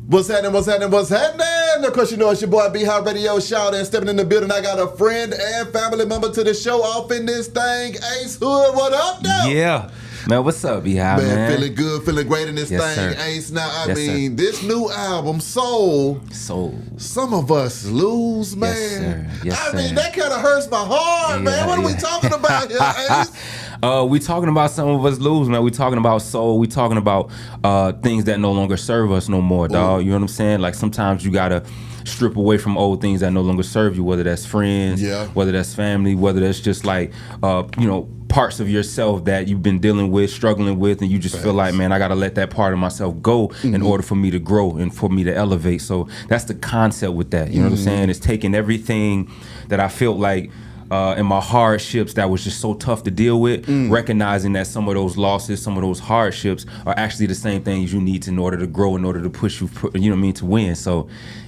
What's happening? Of course, you know it's your boy B Hot Radio Shout and stepping in the building. I got a friend and family member to the show off in this thing. Ace Hood, what up, though? Yeah. Man, what's up, B Hot, man? Feeling good, feeling great in this thing, sir. Ace. Now, Yes, sir. this new album, Soul, some of us lose, man. Yes, sir. Yes, sir. That kind of hurts my heart, man. What are we talking about here, Ace? We talking about some of us lose, man. We talking about soul. We talking about things that no longer serve us no more, dog. You know what I'm saying? Like sometimes you gotta strip away from old things that no longer serve you, whether that's friends, whether that's family, whether that's just like parts of yourself that you've been dealing with, struggling with, and you just feel like, man, I gotta let that part of myself go in order for me to grow and for me to elevate. So that's the concept with that. You know what I'm saying? It's taking everything that I felt like in my hardships that was just so tough to deal with, recognizing that some of those losses, some of those hardships are actually the same things you need in order to grow, in order to push you, you know what I mean, to win. So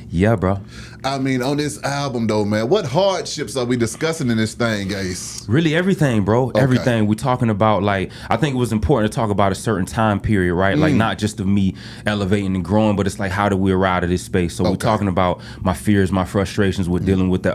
yeah, bro. I mean, on this album, though, man, what hardships are we discussing in this thing, Ace? Really everything, bro. Okay. Everything. We're talking about, like, I think it was important to talk about a certain time period, right? Like, not just of me elevating and growing, but it's like, how do we arrive to this space? So we're talking about my fears, my frustrations with dealing with the,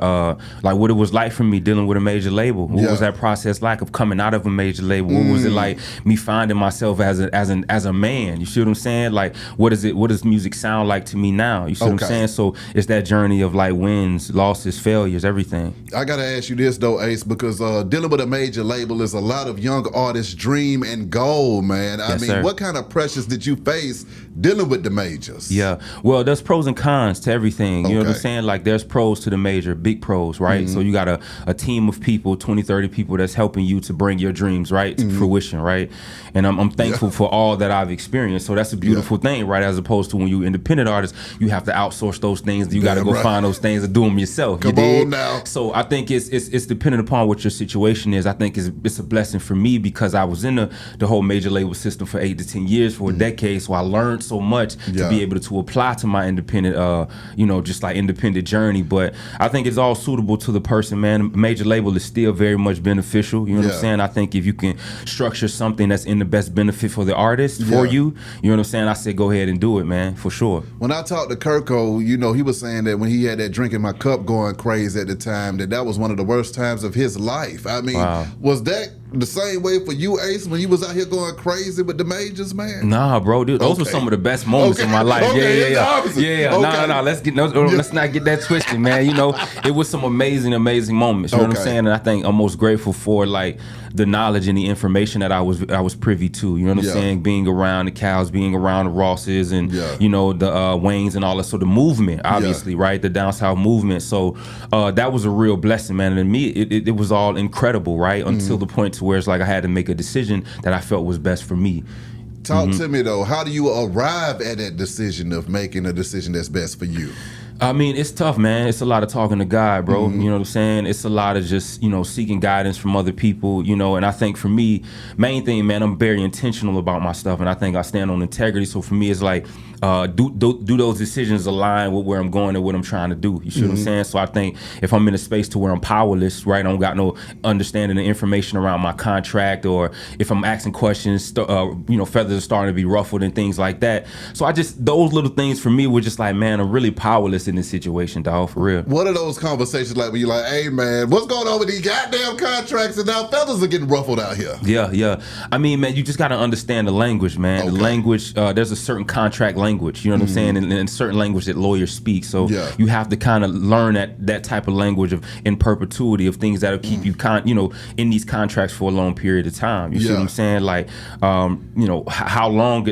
like, what it was like for me dealing with a major label. What was that process like of coming out of a major label? What was it like me finding myself as a man? You see what I'm saying? Like, what does music sound like to me now? You see what I'm saying? So it's that journey of like wins, losses, failures, everything. I gotta ask you this though, Ace, because dealing with a major label is a lot of young artists' dream and goal, man. I mean, what kind of pressures did you face dealing with the majors? Yeah, well, there's pros and cons to everything. You know what I'm saying? Like there's pros to the major, big pros, right? So you got a team of people, 20, 30 people that's helping you to bring your dreams, right, to fruition, right? And I'm thankful for all that I've experienced. So that's a beautiful thing, right? As opposed to when you're independent artist, you have to outsource those things. You got to go find those things and do them yourself. Come on now. So I think it's dependent upon what your situation is. I think it's a blessing for me because I was in the whole major label system for 8 to 10 years, for a decade. So I learned so much to be able to apply to my independent, just like independent journey. But I think it's all suitable to the person, man. Major label is still very much beneficial. You know what I'm saying? I think if you can structure something that's in the best benefit for the artist, for you know what I'm saying? I say go ahead and do it, man, for sure. When I talked to Kirko, he was saying that when he had that drink in my cup going crazy at the time, that was one of the worst times of his life. I mean, was that the same way for you, Ace, when you was out here going crazy with the majors, man? Nah, bro, dude, those were some of the best moments in my life. No, let's not get that twisted, man. It was some amazing moments. You know what I'm saying? And I think I'm most grateful for like the knowledge and the information that I was privy to. You know what I'm saying? Being around the Cows, being around the Rosses, and the Waynes and all that. So the movement, obviously, right? The down south movement. So that was a real blessing, man. And to me, it was all incredible, right? Until the point to where it's like I had to make a decision that I felt was best for me. Talk to me though. How do you arrive at that decision of making a decision that's best for you? I mean, it's tough, man. It's a lot of talking to God, bro. You know what I'm saying? It's a lot of just, seeking guidance from other people, and I think for me, main thing, man, I'm very intentional about my stuff, and I think I stand on integrity. So for me, it's like, do those decisions align with where I'm going and what I'm trying to do? You see what I'm saying? So I think if I'm in a space to where I'm powerless, right, I don't got no understanding the information around my contract, or if I'm asking questions, feathers are starting to be ruffled and things like that. So those little things for me were just like, man, I'm really powerless in this situation, dog, for real. What are those conversations like when you're like, hey, man, what's going on with these goddamn contracts and now feathers are getting ruffled out here? Yeah. I mean, man, you just got to understand the language, man. The language, there's a certain contract language, you know what I'm saying, and certain language that lawyers speak. So you have to kind of learn that type of language in perpetuity of things that'll keep you in these contracts for a long period of time. You see what I'm saying? Like, how long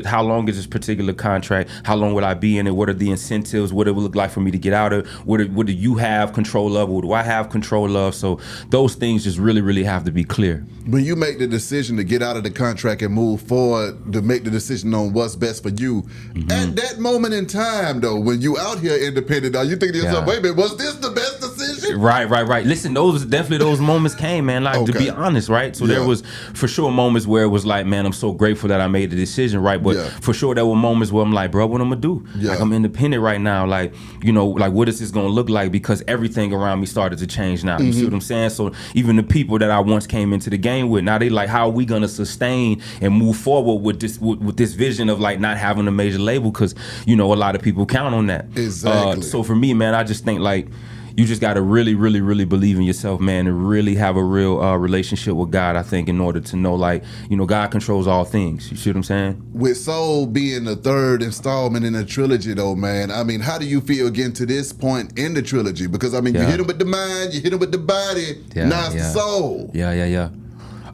is this particular contract? How long will I be in it? What are the incentives? What it will look like for me to get out of? What do you have control of? What do I have control of? So those things just really, really have to be clear. When you make the decision to get out of the contract and move forward, to make the decision on what's best for you, at that moment in time, though, when you out here independent, are you thinking to yourself, wait a minute, was this the best decision? decision? Right. Listen, those moments came, man. Like to be honest, right? So there was for sure moments where it was like, man, I'm so grateful that I made the decision, right? But for sure there were moments where I'm like, bro, what I'm gonna do? Like I'm independent right now. Like, you know, like what is this gonna look like? Because everything around me started to change now. You see what I'm saying? So even the people that I once came into the game with, now they like, how are we gonna sustain and move forward with this vision of like not having a major label? Because, you know, a lot of people count on that. Exactly. So for me, man, I just think like you just got to really, really, really believe in yourself, man, and really have a real relationship with God, I think, in order to know, like, you know, God controls all things. You see what I'm saying? With Soul being the third installment in the trilogy, though, man, I mean, how do you feel getting to this point in the trilogy? Because, I mean, you hit him with the mind, you hit him with the body, now it's the soul. Yeah.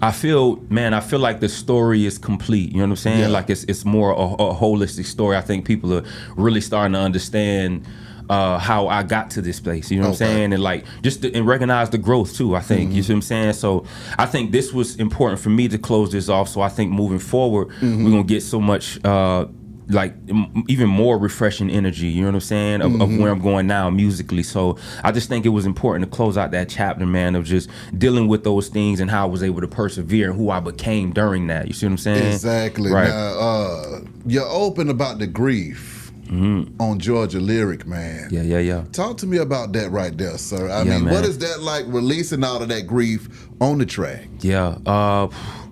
I feel like the story is complete. You know what I'm saying? Like it's more a holistic story. I think people are really starting to understand how I got to this place, you know what I'm saying? And like and recognize the growth too, I think. You see what I'm saying? So I think this was important for me to close this off. So I think moving forward, we're gonna get so much like even more refreshing energy, you know what I'm saying, of where I'm going now musically. So I just think it was important to close out that chapter, man, of just dealing with those things and how I was able to persevere and who I became during that. You see what I'm saying? Exactly. Right. Now, you're open about the grief on Georgia Lyric, man. Yeah. Talk to me about that right there, sir. I mean, man, what is that like, releasing all of that grief on the track?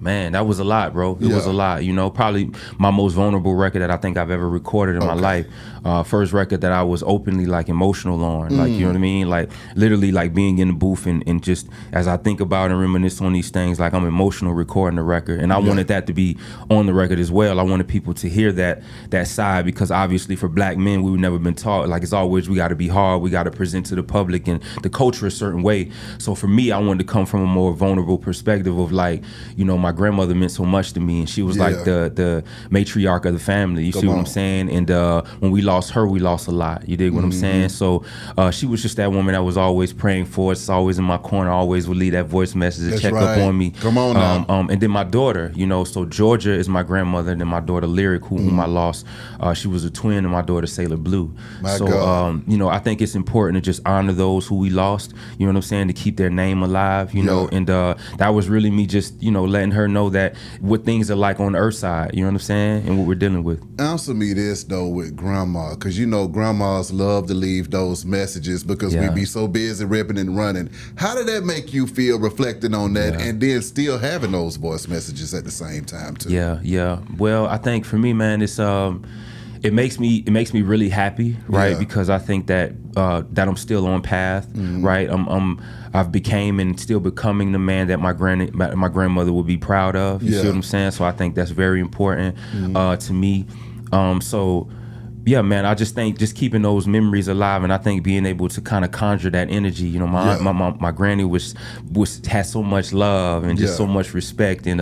Man, that was a lot, bro. It was a lot. You know, probably my most vulnerable record that I think I've ever recorded in my life. First record that I was openly like emotional on. Like, you know what I mean? Like literally like being in the booth and just as I think about and reminisce on these things, like I'm emotional recording the record. And I wanted that to be on the record as well. I wanted people to hear that side, because obviously for black men, we've never been taught. Like it's always, we got to be hard. We got to present to the public and the culture a certain way. So for me, I wanted to come from a more vulnerable perspective of like, you know, my grandmother meant so much to me, and she was like the matriarch of the family. You see what I'm saying? And when we lost her, we lost a lot. You dig what I'm saying? So she was just that woman that was always praying for us, always in my corner, always would leave that voice message to check up on me. Come on now. And then my daughter, you know, so Georgia is my grandmother, and then my daughter Lyric, whom I lost. She was a twin, and my daughter Sailor Blue. You know, I think it's important to just honor those who we lost. You know what I'm saying? To keep their name alive. You know, and that was really me just, you know, letting her know that what things are like on the earth side, you know what I'm saying, and what we're dealing with. Answer me this though with grandma, because you know grandmas love to leave those messages because we be so busy ripping and running. How did that make you feel reflecting on that and then still having those voice messages at the same time too? Yeah. Well, I think for me, man, it's it makes me really happy, right? Because I think that that I'm still on path, right? I've became and still becoming the man that my grandmother would be proud of. You see what I'm saying? So I think that's very important to me. So yeah, man, I just think just keeping those memories alive, and I think being able to kind of conjure that energy. You know, my granny had so much love and just so much respect, and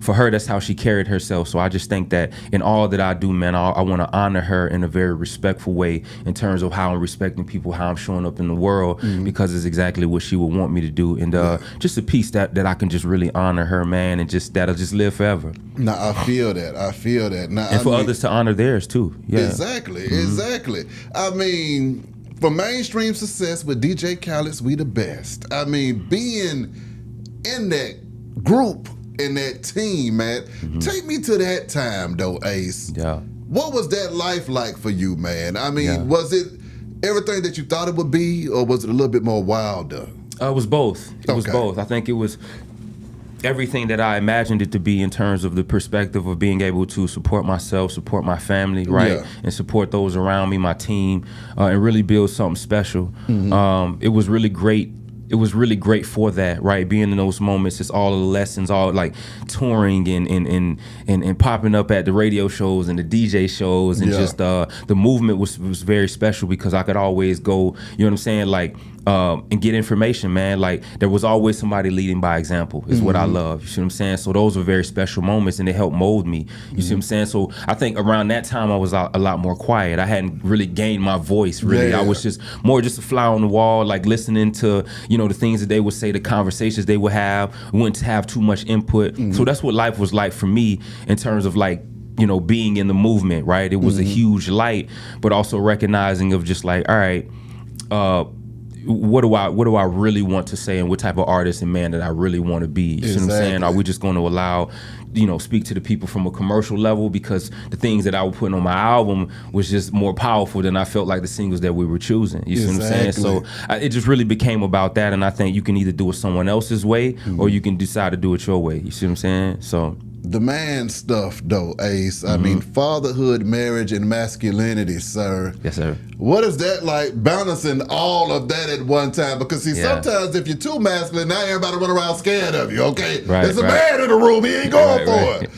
for her, that's how she carried herself. So I just think that in all that I do, man, I want to honor her in a very respectful way in terms of how I'm respecting people, how I'm showing up in the world, because it's exactly what she would want me to do, and just a piece that I can just really honor her, man, and just that'll just live forever. Now I feel that. Now, and for others to honor theirs too. Exactly. I mean, for mainstream success with DJ Khaled's We the Best, I mean, being in that group, in that team, man, take me to that time though, Ace. Yeah. What was that life like for you, man? I mean, was it everything that you thought it would be, or was it a little bit more wilder? It was both. It was both. I think it was everything that I imagined it to be in terms of the perspective of being able to support myself, support my family, right? And support those around me, my team, and really build something special. It was really great. It was really great for that, right? Being in those moments, it's all of the lessons, all like touring and popping up at the radio shows and the DJ shows, and just the movement was very special because I could always go, you know what I'm saying, like and get information, man. Like there was always somebody leading by example is what I love. You see what I'm saying? So those were very special moments, and they helped mold me. You see what I'm saying? So I think around that time I was a lot more quiet. I hadn't really gained my voice really. I was just more just a fly on the wall, like listening to, you know, the things that they would say, the conversations they would have. Wouldn't have too much input. So that's what life was like for me in terms of like, you know, being in the movement, right? It was a huge light, but also recognizing of just like, all right, what do I really want to say, and what type of artist and man that I really want to be? You see what I'm saying? Are we just going to allow, speak to the people from a commercial level, because the things that I was putting on my album was just more powerful than I felt like the singles that we were choosing. You see what I'm saying? So it just really became about that, and I think you can either do it someone else's way or you can decide to do it your way. You see what I'm saying? So the man stuff, though, Ace. I mean, fatherhood, marriage, and masculinity, sir. Yes, sir. What is that like, balancing all of that at one time? Because, see, sometimes if you're too masculine, now everybody run around scared of you, okay? There's a man in the room. He ain't going for it.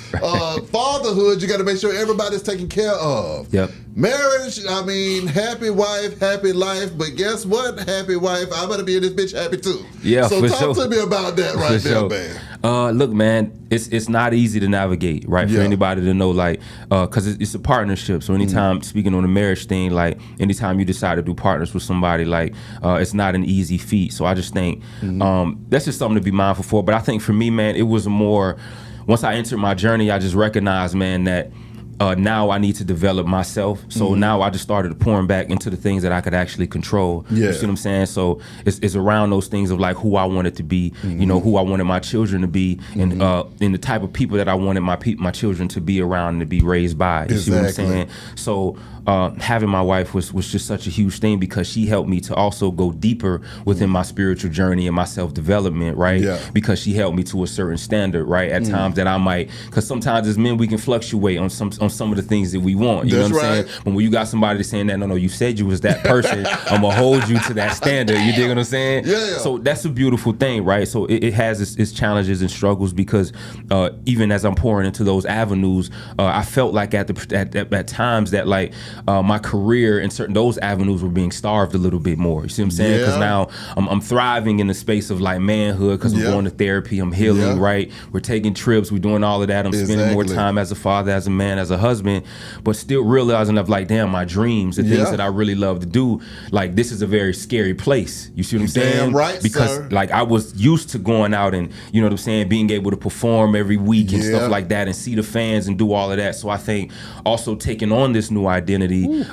Fatherhood, you got to make sure everybody's taken care of. Yep. Marriage, I mean, happy wife, happy life. But guess what? Happy wife, I better be in this bitch happy, too. Yeah, so for talk to me about that right there, man. Look, man, it's not easy to navigate, right? For anybody to know, like, because it's a partnership. So anytime, speaking on the marriage thing, like, anytime you decide to do partners with somebody, like, it's not an easy feat. So I just think that's just something to be mindful for. But I think for me, man, it was more, once I entered my journey, I just recognized, man, that now I need to develop myself. So now I just started pouring back into the things that I could actually control. You see what I'm saying? So it's around those things of like who I wanted to be, who I wanted my children to be, and the type of people that I wanted my children to be around and to be raised by. You see what I'm saying? So having my wife was just such a huge thing, because she helped me to also go deeper within my spiritual journey and my self-development, right? Because she held me to a certain standard, right? At times that I might, because sometimes as men we can fluctuate on some of the things that we want. You know what I'm saying? But when you got somebody saying that, no, you said you was that person, I'm gonna hold you to that standard. You dig what I'm saying? So that's a beautiful thing, right? So it has its challenges and struggles, because even as I'm pouring into those avenues, I felt like at times that like my career in those avenues were being starved a little bit more. You see what I'm saying? Because now I'm thriving in the space of like manhood, because I'm going to therapy, I'm healing, right? We're taking trips, we're doing all of that. I'm spending more time as a father, as a man, as a husband, but still realizing of like, damn, my dreams, the things that I really love to do, like this is a very scary place. You see what I'm saying? Damn right, because like I was used to going out and, you know what I'm saying, being able to perform every week and stuff like that, and see the fans and do all of that. So I think also taking on this new identity,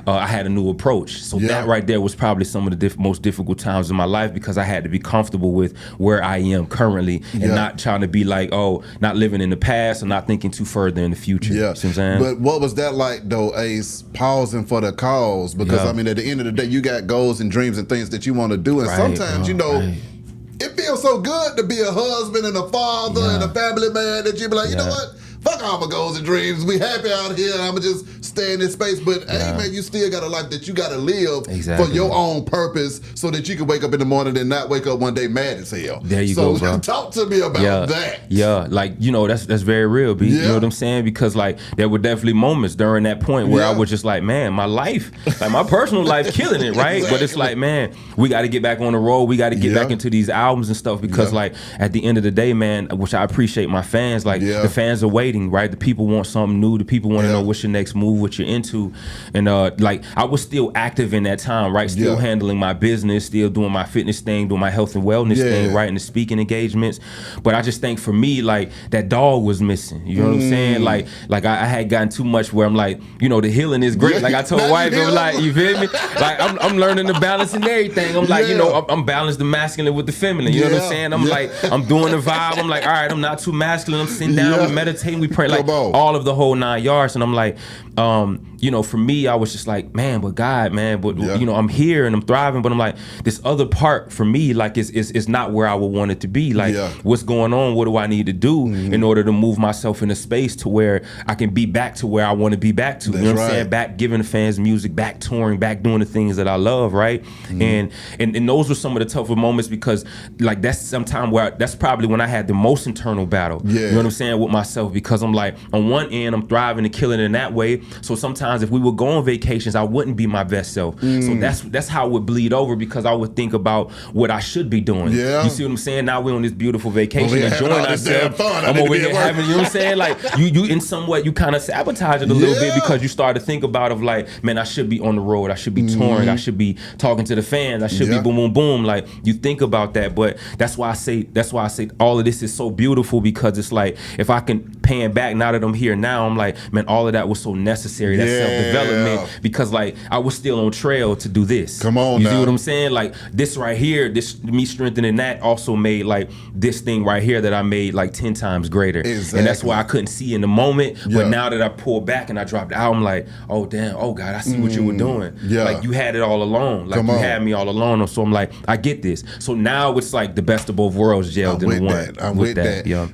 I had a new approach. So that right there was probably some of the most difficult times in my life, because I had to be comfortable with where I am currently and not trying to be like, not living in the past or not thinking too further in the future. You see what I'm saying? But what was that like though, Ace, pausing for the cause? Because I mean, at the end of the day, you got goals and dreams and things that you want to do, and sometimes it feels so good to be a husband and a father and a family man that you be like, you know what? Fuck all my goals and dreams. We happy out here. I'ma just stay in this space. But hey, man, you still got a life that you got to live for your own purpose, so that you can wake up in the morning and not wake up one day mad as hell. There you go, bro. Talk to me about that. Yeah, like, that's very real, B. You know what I'm saying? Because like there were definitely moments during that point where I was just like, man, my life, like my personal life, killing it, right? But it's like, man, we got to get back on the road. We got to get back into these albums and stuff, because like at the end of the day, man, which I appreciate my fans, like the fans are waiting. Right, the people want something new. The people want to know what's your next move, what you're into, and like I was still active in that time, right? Still handling my business, still doing my fitness thing, doing my health and wellness thing, right? And the speaking engagements. But I just think for me, like that dog was missing. You know what I'm saying? Like I had gotten too much where I'm like, the healing is great. Like I told wife, I'm like, you feel me? Like I'm learning to balance and everything. I'm like, I'm balanced the masculine with the feminine. You know what I'm saying? I'm like, I'm doing the vibe. I'm like, all right, I'm not too masculine. I'm sitting down, we meditating, we pray, like all of the whole 9 yards. And I'm like, for me, I was just like, man, but God, man, but I'm here and I'm thriving, but I'm like, this other part for me, like, is not where I would want it to be. Like, what's going on? What do I need to do in order to move myself in a space to where I can be back to where I want to be back to? You know what I'm saying? Back giving the fans music, back touring, back doing the things that I love, right? And those were some of the tougher moments, because like that's sometime where that's probably when I had the most internal battle. You know what I'm saying, with myself, because I'm like, on one end, I'm thriving and killing in that way. So sometimes if we would go on vacations, I wouldn't be my best self. So that's how it would bleed over, because I would think about what I should be doing. You see what I'm saying? Now we're on this beautiful vacation, enjoying ourselves. I'm over here having, you know what I'm saying? Like you in some way, you kind of sabotage it a little bit, because you start to think about of like, man, I should be on the road. I should be touring. I should be talking to the fans. I should be boom, boom, boom. Like you think about that, but that's why I say all of this is so beautiful, because it's like, if I can paying back now that I'm here now, I'm like, man, all of that was so necessary, that self-development, because like I was still on trail to do this. Come on, you now. see what I'm saying? Like this right here, this me strengthening that also made like this thing right here that I made like 10 times greater. Exactly. And that's why I couldn't see in the moment. But now that I pulled back and I dropped out, I'm like, oh damn, oh God, I see what you were doing. Yeah. Like you had it all along. Like you had me all along. So I'm like, I get this. So now it's like the best of both worlds gelled into one. I'm with that. Yeah.